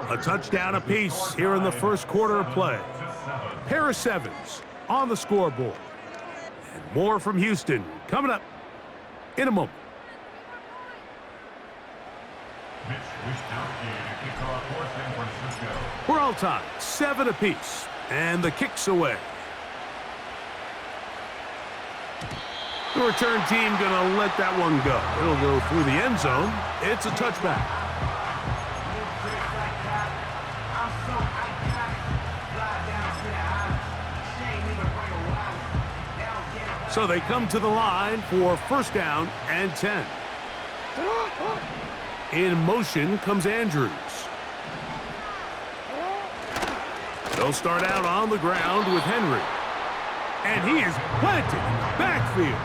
A touchdown apiece here in the first quarter of play. Pair of sevens on the scoreboard. And more from Houston coming up in a moment. We're all tied, 7 apiece, and the kick's away. The return team gonna let that one go. It'll go through the end zone. It's a touchback. So they come to the line for first down and 10. In motion comes Andrews. They'll start out on the ground with Henry. And he is planted in the backfield.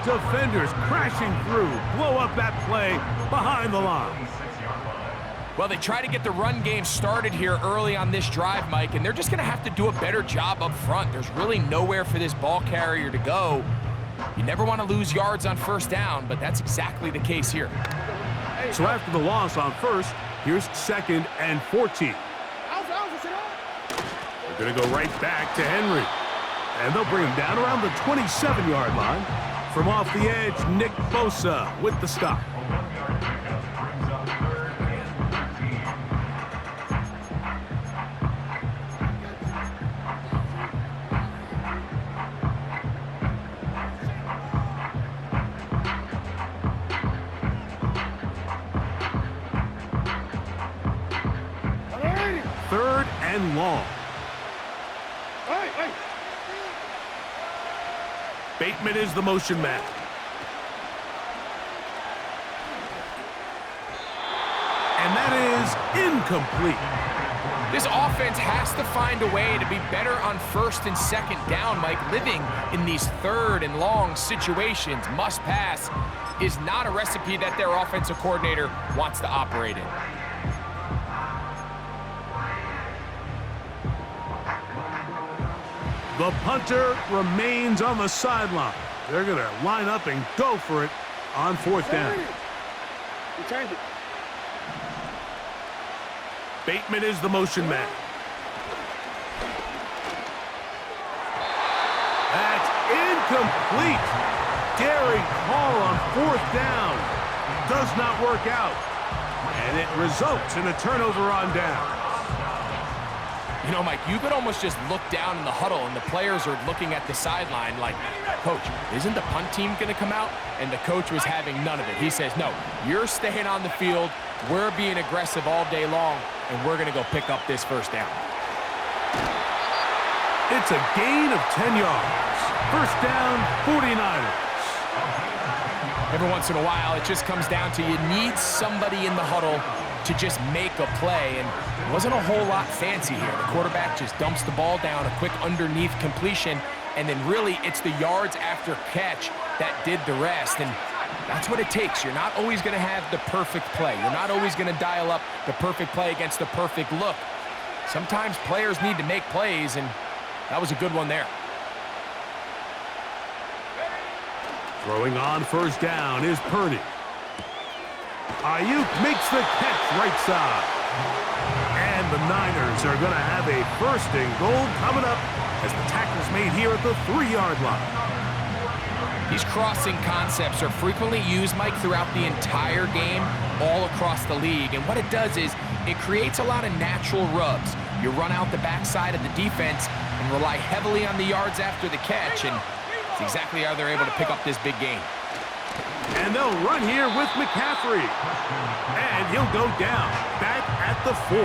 Defenders crashing through, blow up that play behind the line. Well, they try to get the run game started here early on this drive, Mike, and they're just going to have to do a better job up front. There's really nowhere for this ball carrier to go. You never want to lose yards on first down, but that's exactly the case here. So after the loss on first, here's 2nd and 14. They're going to go right back to Henry. And they'll bring him down around the 27-yard line. From off the edge, Nick Bosa with the stop. Third and long. Bateman is the motion man. And that is incomplete. This offense has to find a way to be better on first and second down, Mike. Living in these third and long situations, must pass, is not a recipe that their offensive coordinator wants to operate in. The punter remains on the sideline. They're going to line up and go for it on fourth down. Bateman is the motion man. That's incomplete. Daring call on fourth down. Does not work out. And it results in a turnover on down. You know, Mike, you could almost just look down in the huddle, and the players are looking at the sideline like, Coach, isn't the punt team going to come out? And the coach was having none of it. He says, no, you're staying on the field. We're being aggressive all day long, and we're going to go pick up this first down. It's a gain of 10 yards. First down, 49ers. Every once in a while, it just comes down to you need somebody in the huddle to just make a play, and it wasn't a whole lot fancy here. The quarterback just dumps the ball down, a quick underneath completion, and then really it's the yards after catch that did the rest, and that's what it takes. You're not always going to have the perfect play. You're not always going to dial up the perfect play against the perfect look. Sometimes players need to make plays, and that was a good one there. Throwing on first down is Purdy. Ayuk makes the catch right side. And the Niners are going to have a first and goal coming up as the tackle's made here at the 3-yard line. These crossing concepts are frequently used, Mike, throughout the entire game, all across the league. And what it does is it creates a lot of natural rubs. You run out the backside of the defense and rely heavily on the yards after the catch, and it's exactly how they're able to pick up this big gain. And they'll run here with McCaffrey. And he'll go down, back at the 4.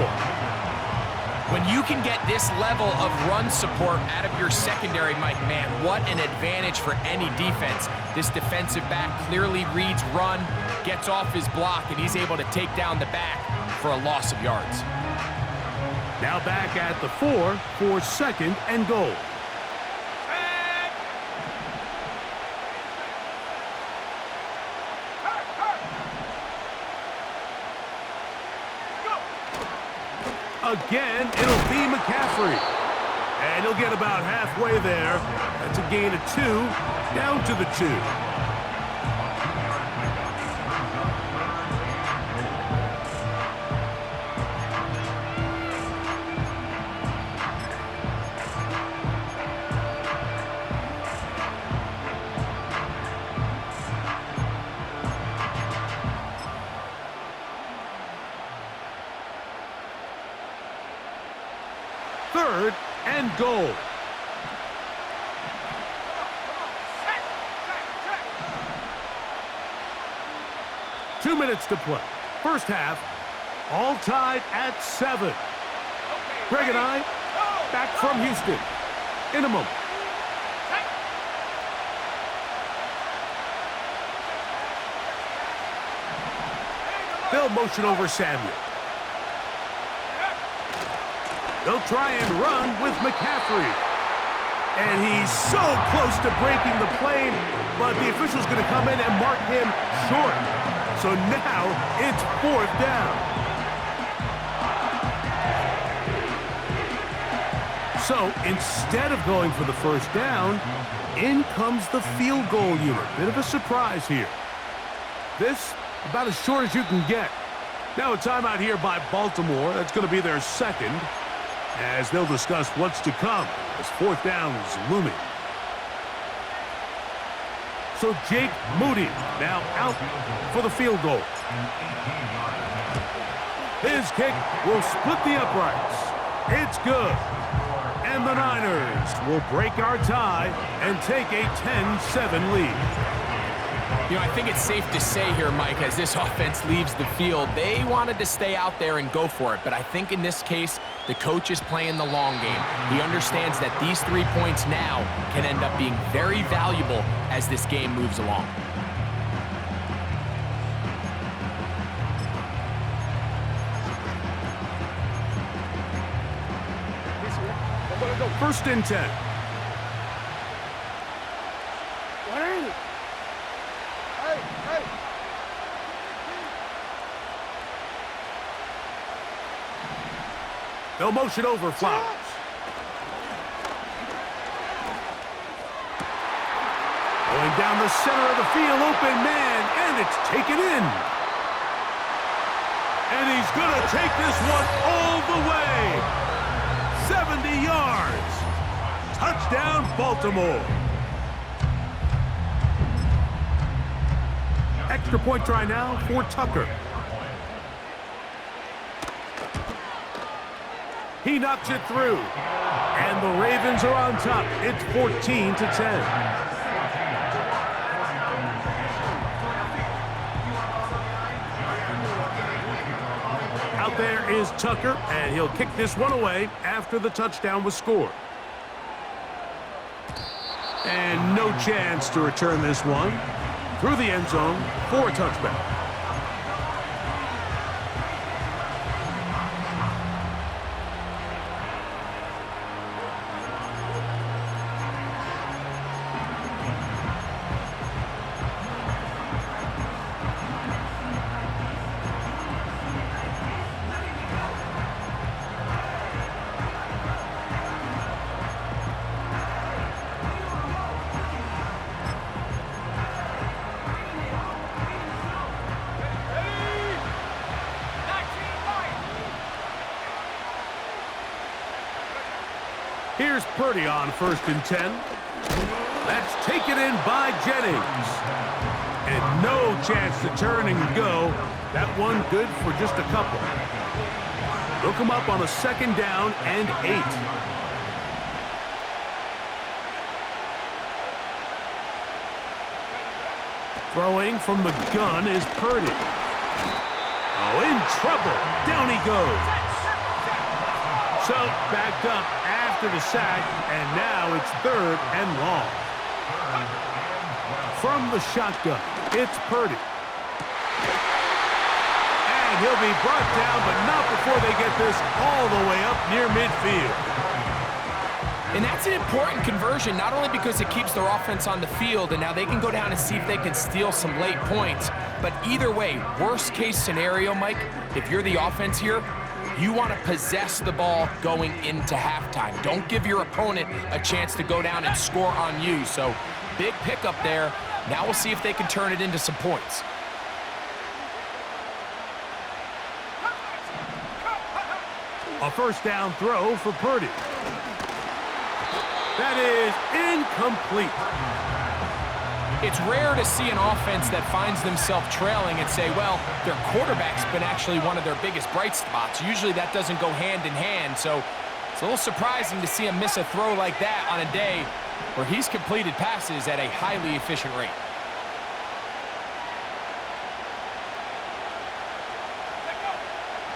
When you can get this level of run support out of your secondary, Mike, man, what an advantage for any defense. This defensive back clearly reads run, gets off his block, and he's able to take down the back for a loss of yards. Now back at the 4 for second and goal. Again, it'll be McCaffrey. And he'll get about halfway there. That's a gain of 2, down to the 2. 3rd and goal. Two minutes to play. First half, all tied at 7. Greg and I, back from Houston in a moment. They'll motion over Samuel. They'll try and run with McCaffrey. And he's so close to breaking the plane, but the official's going to come in and mark him short. So now it's 4th down. So instead of going for the first down, in comes the field goal unit. Bit of a surprise here. This about as short as you can get. Now a timeout here by Baltimore. That's going to be their 2nd, as they'll discuss what's to come as 4th down is looming. So Jake Moody now out for the field goal. His kick will split the uprights. It's good. And the Niners will break our tie and take a 10-7 lead. You know, I think it's safe to say here, Mike, as this offense leaves the field, they wanted to stay out there and go for it. But I think in this case, the coach is playing the long game. He understands that these 3 points now can end up being very valuable as this game moves along. First and 10. They'll motion over Flowers. Going down the center of the field, open man, and it's taken in. And he's going to take this one all the way. 70 yards. Touchdown, Baltimore. Extra point try now for Tucker. He knocks it through. And the Ravens are on top. It's 14-10. Out there is Tucker, and he'll kick this one away after the touchdown was scored. And no chance to return this one through the end zone for a touchback. Here's Purdy on 1st and 10. That's taken in by Jennings. And no chance to turn and go. That one good for just a couple. They'll come up on a 2nd down and 8. Throwing from the gun is Purdy. Oh, in trouble. Down he goes. So backed up after the sack, and now it's 3rd and long. From the shotgun, it's Purdy. And he'll be brought down, but not before they get this all the way up near midfield. And that's an important conversion, not only because it keeps their offense on the field, and now they can go down and see if they can steal some late points, but either way, worst case scenario, Mike, if you're the offense here, you want to possess the ball going into halftime. Don't give your opponent a chance to go down and score on you. So big pickup there. Now we'll see if they can turn it into some points. A 1st down throw for Purdy. That is incomplete. It's rare to see an offense that finds themselves trailing and say, well, their quarterback's been actually one of their biggest bright spots. Usually that doesn't go hand in hand. So It's a little surprising to see him miss a throw like that on a day where he's completed passes at a highly efficient rate.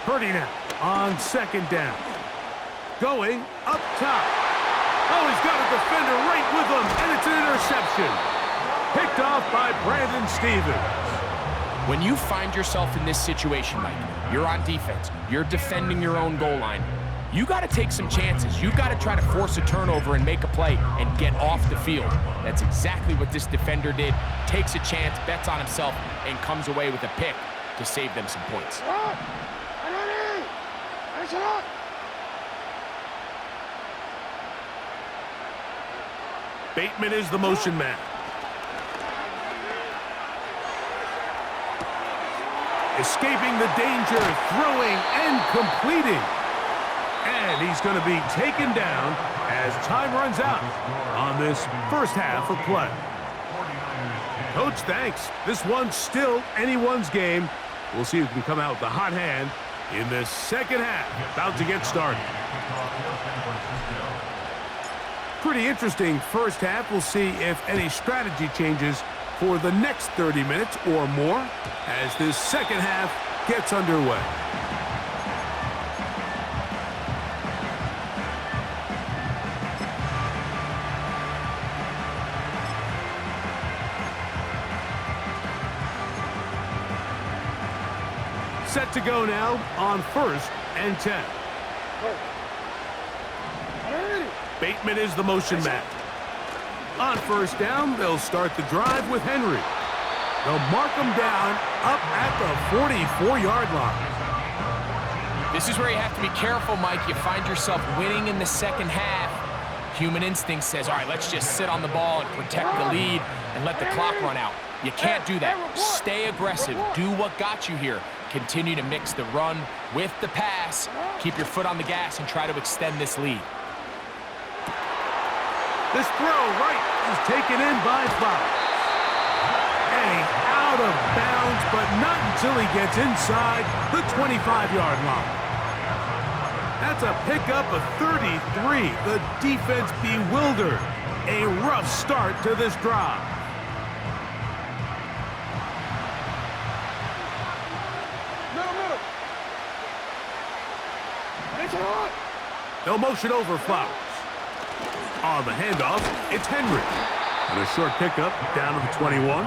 Purdy now on second down. Going up top. Oh, he's got a defender right with him, and it's an interception. Picked off by Brandon Stevens. When you find yourself in this situation, Mike, you're on defense, you're defending your own goal line, you got to take some chances. You got to try to force a turnover and make a play and get off the field. That's exactly what this defender did. Takes a chance, bets on himself, and comes away with a pick to save them some points. Bateman is the motion man. Escaping the danger, throwing and completing. And he's going to be taken down as time runs out on this first half of play. Coach, thanks. This one's still anyone's game. We'll see who can come out with the hot hand in the second half. About to get started. Pretty interesting first half. We'll see if any strategy changes for the next 30 minutes or more as this second half gets underway. Set to go now on 1st and 10. Bateman is the motion man. On 1st down, they'll start the drive with Henry. They'll mark him down up at the 44-yard line. This is where you have to be careful, Mike. You find yourself winning in the second half. Human instinct says, all right, let's just sit on the ball and protect the lead and let the clock run out. You can't do that. Stay aggressive. Do what got you here. Continue to mix the run with the pass. Keep your foot on the gas and try to extend this lead. This throw right is taken in by Flowers. And out of bounds, but not until he gets inside the 25-yard line. That's a pickup of 33. The defense bewildered. A rough start to this drive. No motion over Flowers. On the handoff, it's Henry. And a short pickup down to the 21.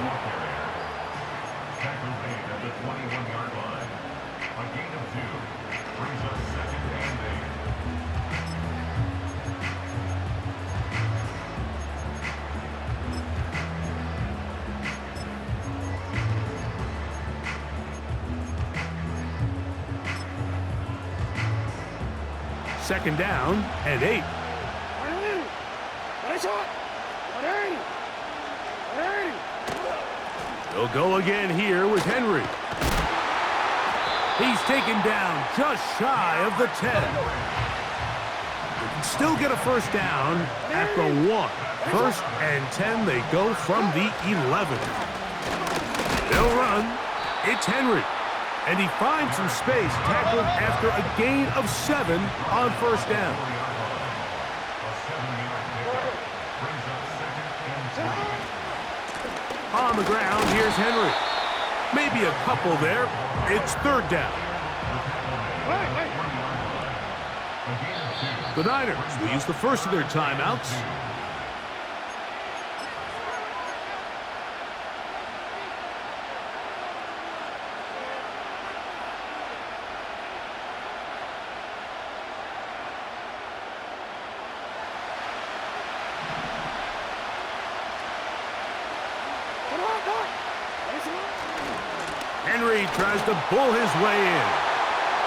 Tackle made at the 21-yard line. A gain of 2 brings us 2nd and 8. Second down and 8. They'll go again here with Henry. He's taken down just shy of the 10. They can still get a first down at the 1. 1st and 10, they go from the 11. They'll run. It's Henry. And he finds some space, tackled after a gain of 7 on 1st down. On the ground, here's Henry. Maybe a couple there. It's 3rd down. The Niners will use the first of their timeouts. Henry tries to bull his way in.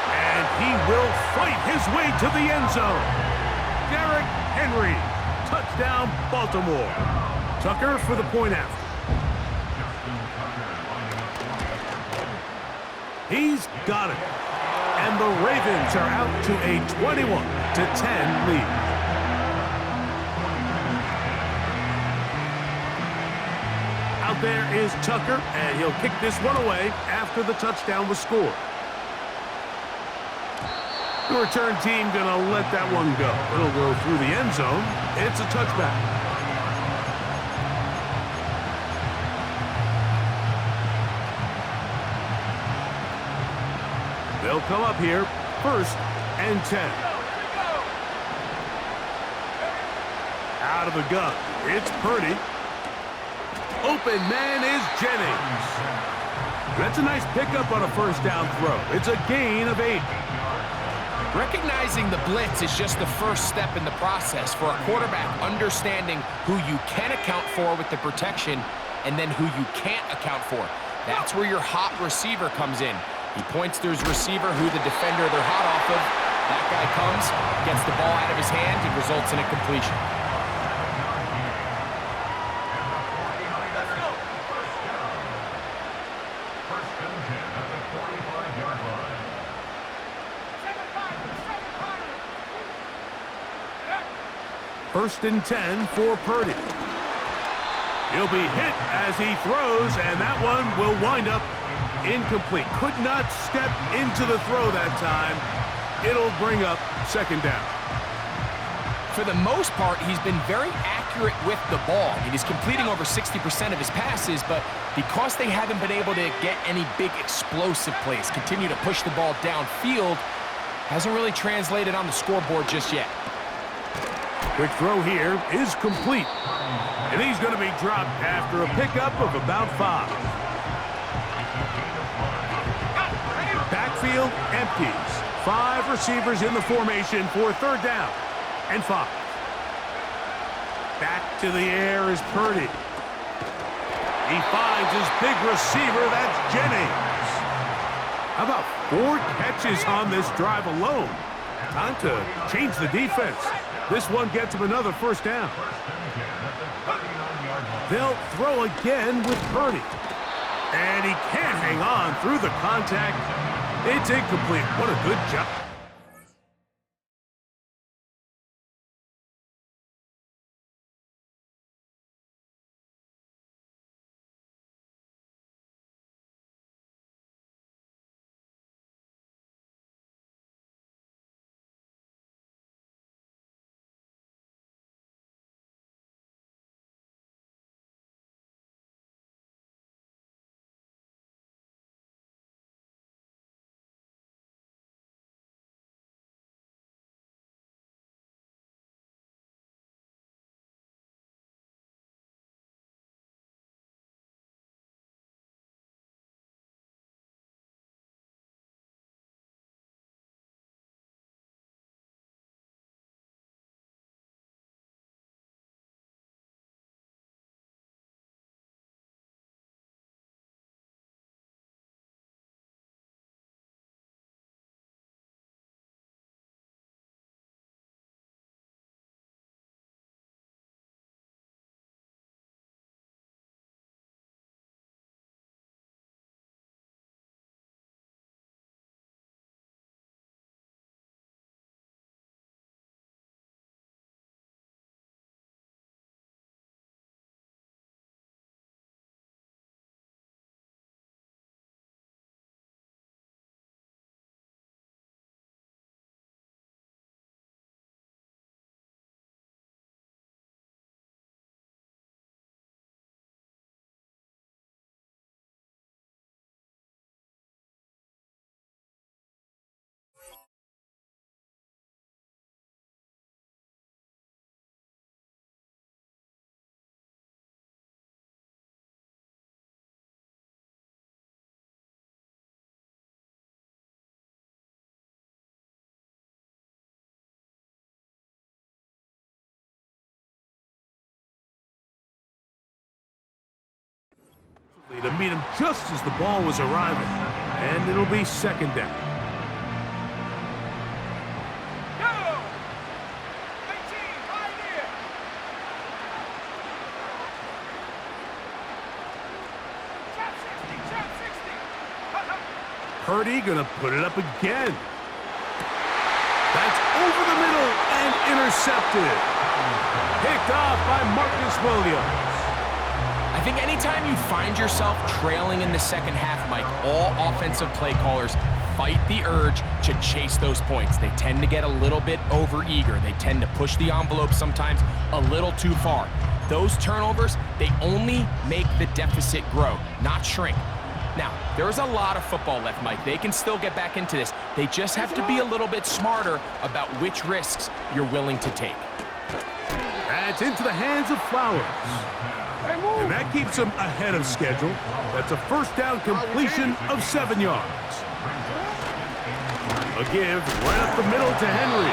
And he will fight his way to the end zone. Derrick Henry. Touchdown, Baltimore. Tucker for the point after. He's got it. And the Ravens are out to a 21-10 lead. Out there is Tucker, and he'll kick this one away after the touchdown was scored. The return team gonna let that one go. It'll go through the end zone. It's a touchback. They'll come up here, 1st and 10. Out of the gun, it's Purdy. Open man is Jennings. That's a nice pickup on a 1st down throw. It's a gain of 8. Recognizing the blitz is just the first step in the process for a quarterback, understanding who you can account for with the protection and then who you can't account for. That's where your hot receiver comes in. He points to his receiver who the defender they're hot off of. That guy comes, gets the ball out of his hand, and results in a completion. First and 10 for Purdy. He'll be hit as he throws, and that one will wind up incomplete. Could not step into the throw that time. It'll bring up 2nd down. For the most part, he's been very accurate with the ball. I mean, he's completing over 60% of his passes, but because they haven't been able to get any big explosive plays, continue to push the ball downfield, hasn't really translated on the scoreboard just yet. Quick throw here is complete. And he's going to be dropped after a pickup of about 5. Backfield empties. 5 receivers in the formation for 3rd down and 5. Back to the air is Purdy. He finds his big receiver, that's Jennings. How about 4 catches on this drive alone? Time to change the defense. This one gets him another 1st down. They'll throw again with Purdy. And he can't hang on through the contact. It's incomplete. What a good job. To meet him just as the ball was arriving. And it'll be 2nd down. Go! 18, right here. Trap 60, trap 60. Purdy gonna put it up again. That's over the middle and intercepted. Picked off by Marcus Williams. I think anytime you find yourself trailing in the 2nd half, Mike, all offensive play callers fight the urge to chase those points. They tend to get a little bit overeager. They tend to push the envelope sometimes a little too far. Those turnovers, they only make the deficit grow, not shrink. Now, there's a lot of football left, Mike. They can still get back into this. They just have to be a little bit smarter about which risks you're willing to take. That's into the hands of Flowers. And that keeps him ahead of schedule. That's a first down completion of 7 yards. A give right up the middle to Henry.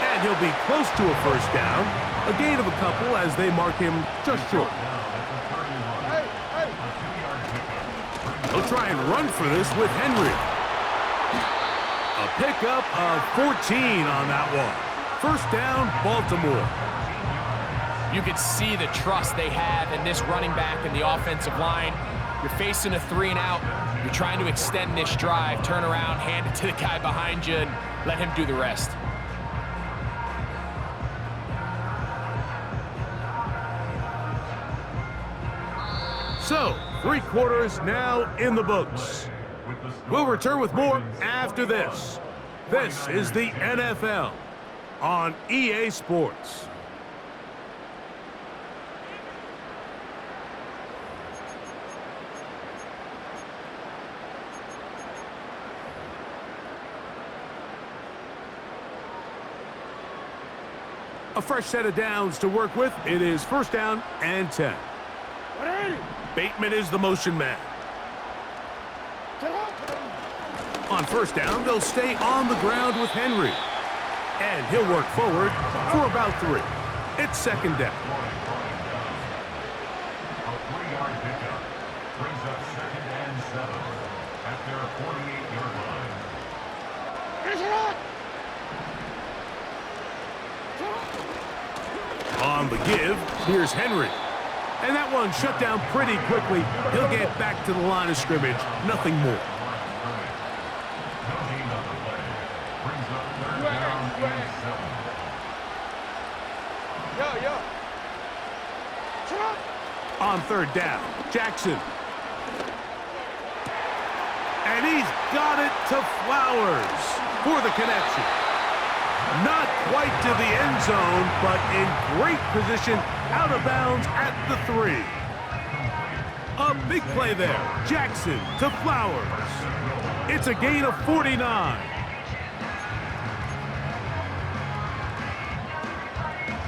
And he'll be close to a first down. A gain of a couple as they mark him just short. He'll try and run for this with Henry. A pickup of 14 on that one. First down, Baltimore. You can see the trust they have in this running back and the offensive line. You're facing a 3 and out. You're trying to extend this drive, turn around, hand it to the guy behind you, and let him do the rest. So, 3 quarters now in the books. We'll return with more after this. This is the NFL on EA Sports. A fresh set of downs to work with. It is first down and 10. Bateman is the motion man. On first down, they'll stay on the ground with Henry. And he'll work forward for about 3. It's second down. A 3-yard pickup brings up second and 7 at their 48-yard line. On the give, here's Henry. And that one shut down pretty quickly. He'll get back to the line of scrimmage. Nothing more. No gain on the play. Brings up third down and 7. On third down, Jackson. And he's got it to Flowers for the connection. Not quite to the end zone, but in great position, out of bounds at the 3. A big play there. Jackson to Flowers. It's a gain of 49.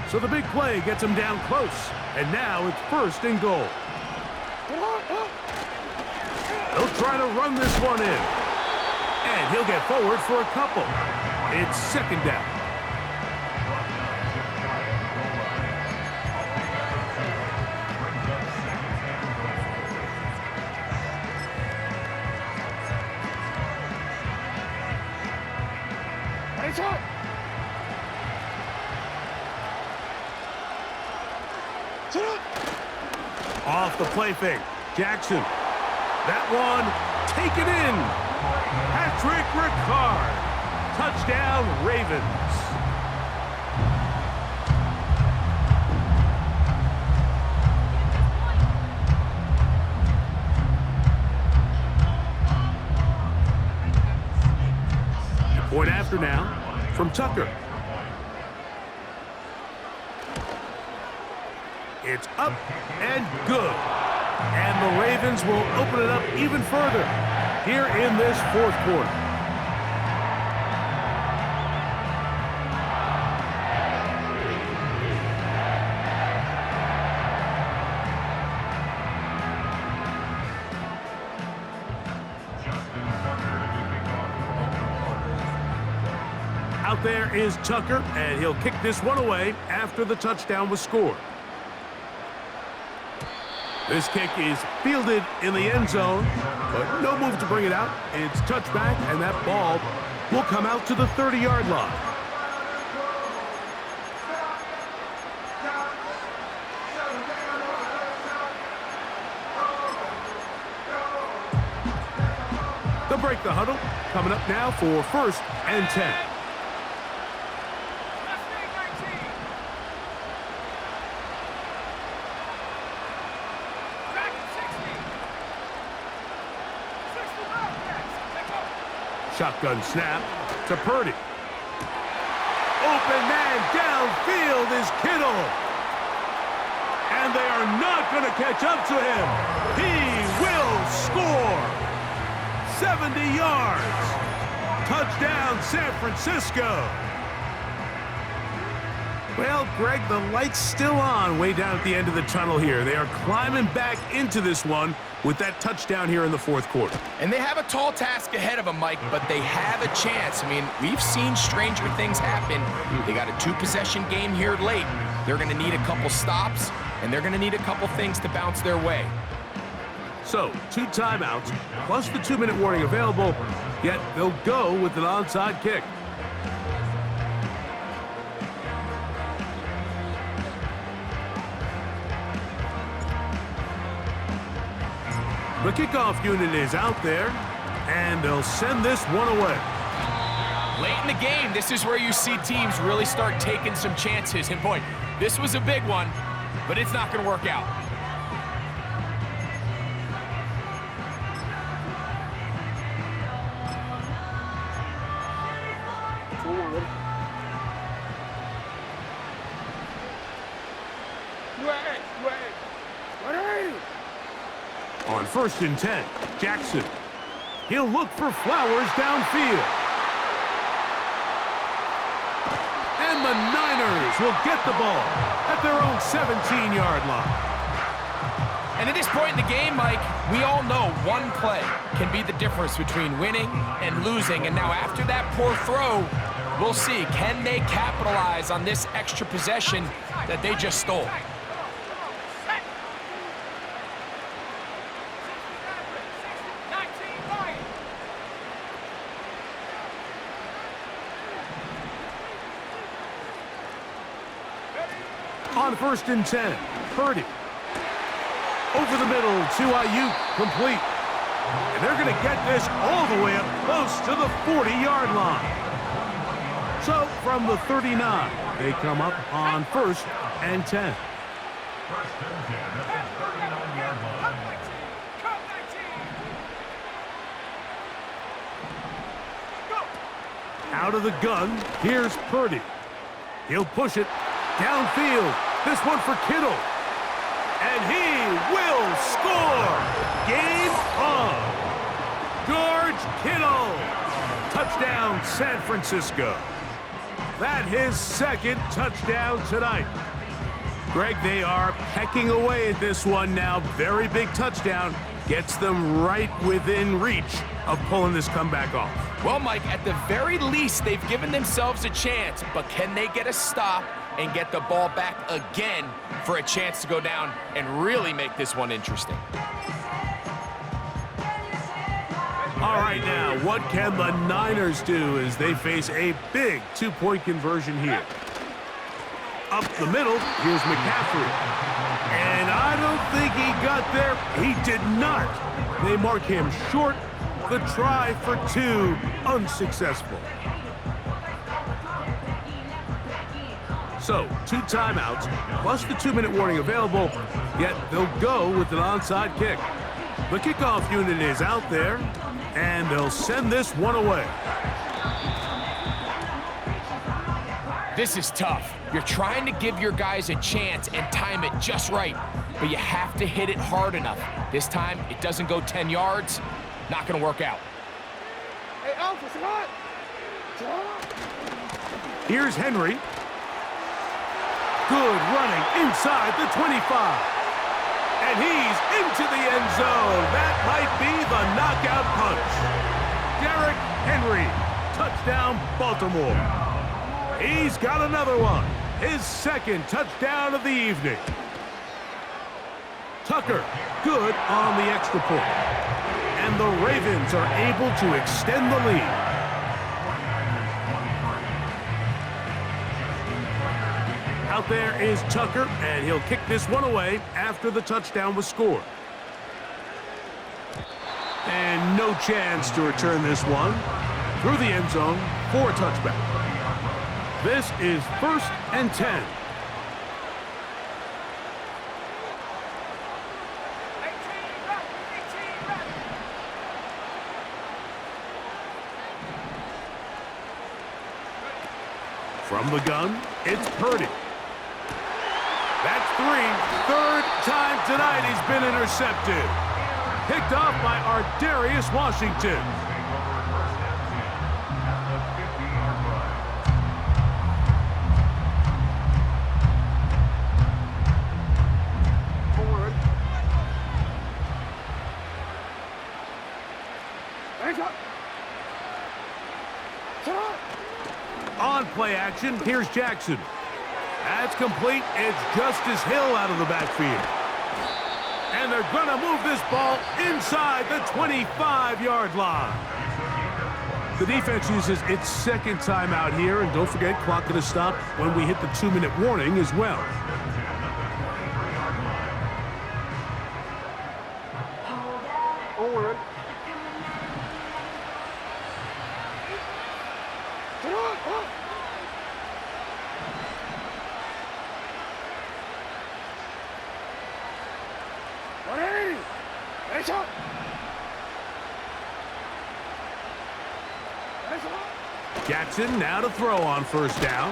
So the big play gets him down close. And now it's first and goal. He'll try to run this one in. And he'll get forward for a couple. It's second down. Off the play fake. Jackson. That one taken in. Patrick Ricard. Touchdown, Ravens. Point after now from Tucker. It's up and good. And the Ravens will open it up even further here in this fourth quarter. Out there is Tucker, and he'll kick this one away after the touchdown was scored. This kick is fielded in the end zone, but no move to bring it out. It's touchback, and that ball will come out to the 30-yard line. They'll break the huddle. Coming up now for first and 10. Shotgun snap to Purdy. Open man downfield is Kittle. And they are not going to catch up to him. He will score. 70 yards. Touchdown, San Francisco. Well, Greg, the light's still on way down at the end of the tunnel here. They are climbing back into this one with that touchdown here in the fourth quarter. And they have a tall task ahead of them, Mike, but they have a chance. I mean, we've seen stranger things happen. They got a 2-possession game here late. They're going to need a couple stops, and they're going to need a couple things to bounce their way. So, 2 timeouts, plus the 2-minute warning available, yet they'll go with an onside kick. The kickoff unit is out there, and they'll send this one away. Late in the game, this is where you see teams really start taking some chances. And boy, this was a big one, but it's not going to work out. On 1st and 10, Jackson. He'll look for Flowers downfield. And the Niners will get the ball at their own 17-yard line. And at this point in the game, Mike, we all know one play can be the difference between winning and losing. And now after that poor throw, we'll see, can they capitalize on this extra possession that they just stole? On 1st and 10, Purdy. Over the middle to Ayuk, complete. And they're going to get this all the way up close to the 40-yard line. So from the 39, they come up on 1st and 10. 1st and 10 at the 39-yard line. Out of the gun, here's Purdy. He'll push it downfield. This one for Kittle. And he will score. Game on. George Kittle. Touchdown, San Francisco. That his 2nd touchdown tonight. Greg, they are pecking away at this one now. Very big touchdown. Gets them right within reach of pulling this comeback off. Well, Mike, at the very least, they've given themselves a chance, but can they get a stop and get the ball back again for a chance to go down and really make this one interesting? All right, now, what can the Niners do as they face a big 2-point conversion here? Up the middle, here's McCaffrey. And I don't think he got there. He did not. They mark him short. The try for 2, unsuccessful. So, 2 timeouts, plus the 2-minute warning available, yet they'll go with an onside kick. The kickoff unit is out there, and they'll send this one away. This is tough. You're trying to give your guys a chance and time it just right, but you have to hit it hard enough. This time, it doesn't go 10 yards. Not going to work out. Hey, Alpha, what? Here's Henry. Good running inside the 25. And he's into the end zone. That might be the knockout punch. Derrick Henry. Touchdown, Baltimore. He's got another one. His 2nd touchdown of the evening. Tucker, good on the extra point. And the Ravens are able to extend the lead. Out there is Tucker, and he'll kick this one away after the touchdown was scored. And no chance to return this one through the end zone for a touchback. This is 1st and 10. From the gun, it's Purdy. That's 3. Third time tonight he's been intercepted. Picked off by Ardarius Washington. On play action, here's Jackson. That's complete. It's Justice Hill out of the backfield. And they're going to move this ball inside the 25-yard line. The defense uses its second timeout here, and don't forget, clock going to stop when we hit the 2-minute warning as well. Forward. Jackson now to throw on first down.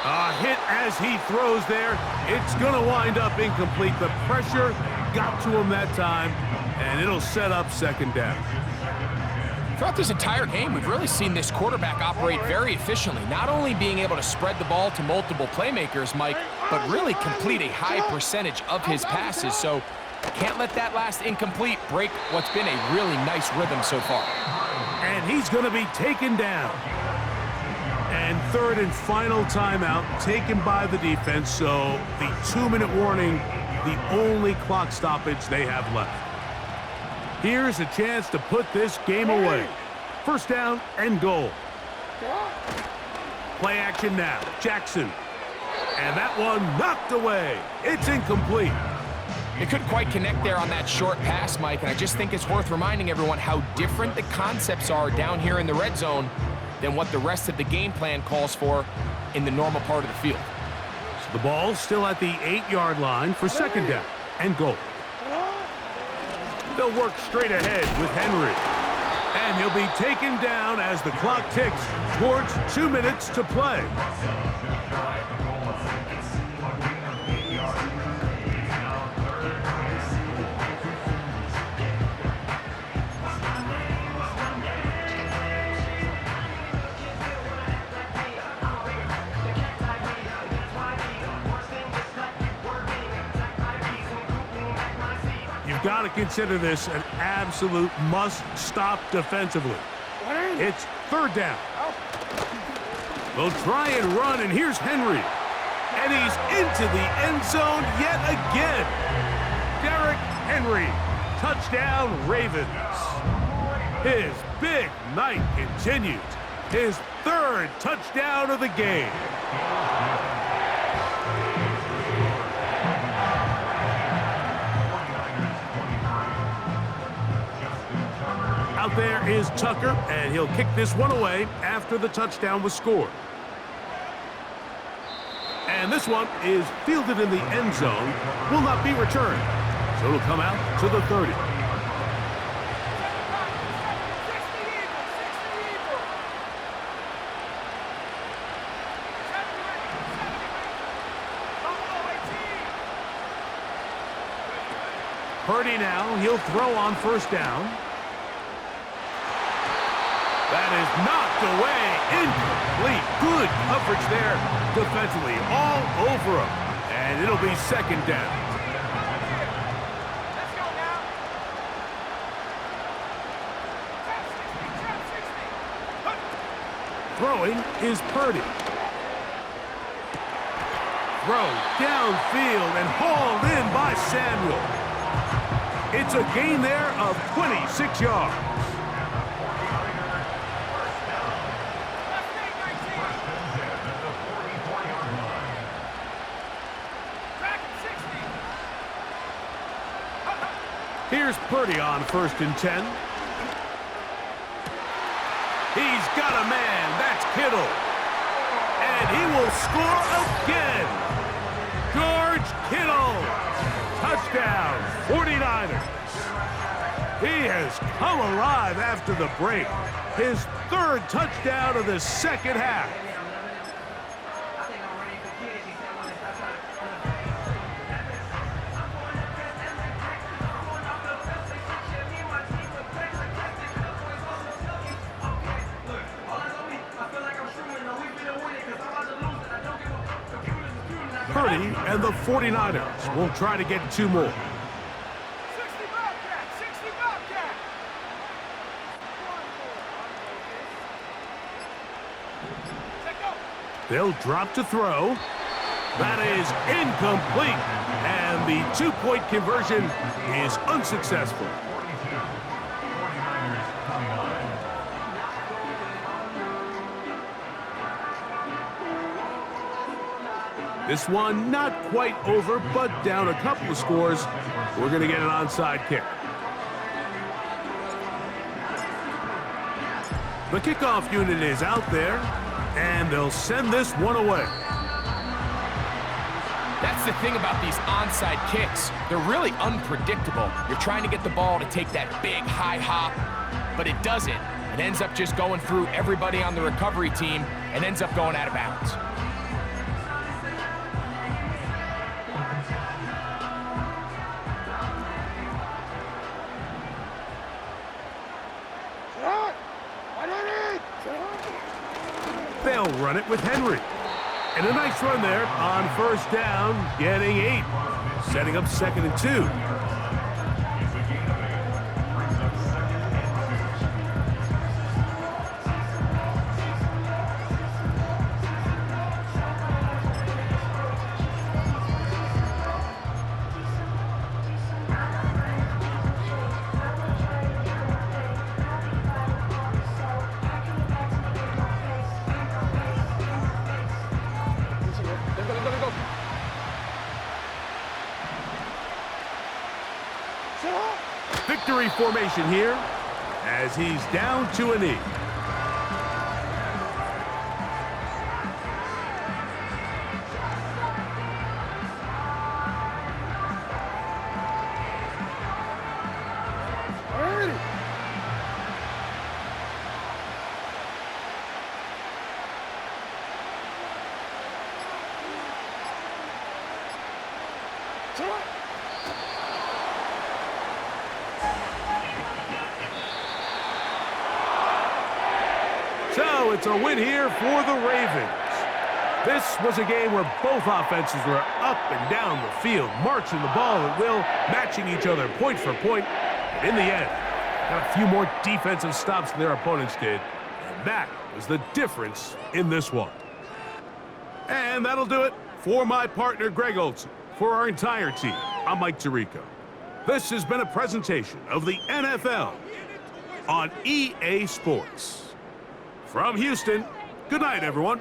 A hit as he throws there. It's going to wind up incomplete. The pressure got to him that time, and it'll set up second down. Throughout this entire game, we've really seen this quarterback operate very efficiently, not only being able to spread the ball to multiple playmakers, Mike, but really complete a high percentage of his passes. So can't let that last incomplete break what's been a really nice rhythm so far. And he's going to be taken down. And third and final timeout taken by the defense, so the 2-minute warning, the only clock stoppage they have left. Here's a chance to put this game away. First down and goal. Play action now. Jackson. And that one knocked away. It's incomplete. They couldn't quite connect there on that short pass, Mike, and I just think it's worth reminding everyone how different the concepts are down here in the red zone than what the rest of the game plan calls for in the normal part of the field. So the ball's still at the 8-yard line for second down and goal. They'll work straight ahead with Henry. And he'll be taken down as the clock ticks towards 2 minutes to play. You've got to consider this an absolute must-stop defensively. It's third down. They'll try and run, and here's Henry. And he's into the end zone yet again. Derrick Henry, touchdown Ravens. His big night continues. His third touchdown of the game. Out there is Tucker, and he'll kick this one away after the touchdown was scored. And this one is fielded in the end zone, will not be returned. So it'll come out to the 30. Purdy now, he'll throw on first down. That is knocked away, incomplete. Good coverage there defensively, all over him. And it'll be second down. Let's go now. Throwing is Purdy. Throw downfield and hauled in by Samuel. It's a gain there of 26 yards. Here's Purdy on first and 10. He's got a man. That's Kittle. And he will score again. George Kittle. Touchdown, 49ers. He has come alive after the break. His third touchdown of the second half. Purdy and the 49ers will try to get 2 more. 60 Bobcat! 60 Bobcat! They'll drop to throw. That is incomplete. And the 2-point conversion is unsuccessful. 42. 49ers 29. This one not quite over, but down a couple of scores. We're going to get an onside kick. The kickoff unit is out there, and they'll send this one away. That's the thing about these onside kicks. They're really unpredictable. You're trying to get the ball to take that big high hop, but it doesn't. It ends up just going through everybody on the recovery team and ends up going out of bounds. They'll run it with Henry. And a nice run there on first down, getting 8. Setting up 2nd and 2. Is a gain of 8. Brings up 2nd Victory formation here as he's down to a knee. So it's a win here for the Ravens. This was a game where both offenses were up and down the field, marching the ball at will, matching each other point for point. But in the end, got a few more defensive stops than their opponents did. And that was the difference in this one. And that'll do it for my partner, Greg Olson. For our entire team, I'm Mike Tirico. This has been a presentation of the NFL on EA Sports. From Houston, good night, everyone.